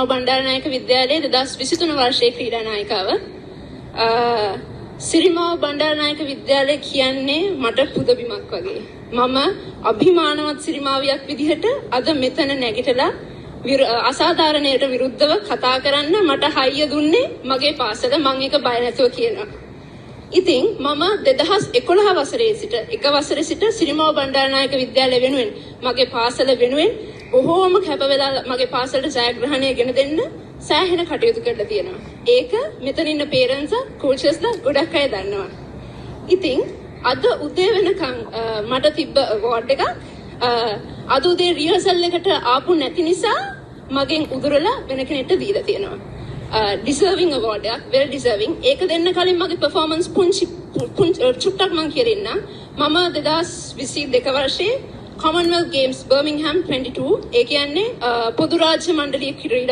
සිරිමාව බණ්ඩාරනායක විද්‍යාලයේ 2023 වර්ෂයේ ක්‍රීඩා නායිකාව. සිරිමාව බණ්ඩාරනායක විද්‍යාලය කියන්නේ මට පුදබිමක් වගේ. මම අභිමානවත් සිරිමාවියක් විදිහට අද මෙතන නැගිටලා අසාධාරණයට විරුද්ධව කතා කරන්න මට හයිය දුන්නේ මගේ පාසල. මම ඒක බය නැතුව කියනවා. ඉතින් මම 2011 වසරේ සිට එක වසරේ සිට සිරිමාව බණ්ඩාරනායක විද්‍යාලය වෙනුවෙන් මගේ පාසල වෙනුවෙන් බොහෝම කැප වෙලා මගේ පාසලට ජයග්‍රහණය ගෙන දෙන්න සෑහෙන කටයුතු කරලා තියෙනවා. ඒක මෙතන ඉන්න පේරන්ට්ස් කෝචස්ලා ගොඩක් අය දන්නවා. ඉතින් අද උදේ වෙනකන් මට තිබ්බ අවෝඩ් එකක් අද උදේ රිහර්සල් එකට ආපු නැති නිසා මගෙන් උදුරලා වෙන කෙනෙක්ට දීලා තියෙනවා. ඩිසර්විං අවෝඩ් එකක්, වෙල් ඩිසර්විං. ඒක දෙන්න කලින් මගේ පර්ෆෝමන්ස් පුංචි චුට්ටක් මම කියන්න. මම 2022 වර්ෂයේ Commonwealth Games Birmingham 22 ඒ කියන්නේ පොදු රාජ්‍ය මණ්ඩලීය ක්‍රීඩා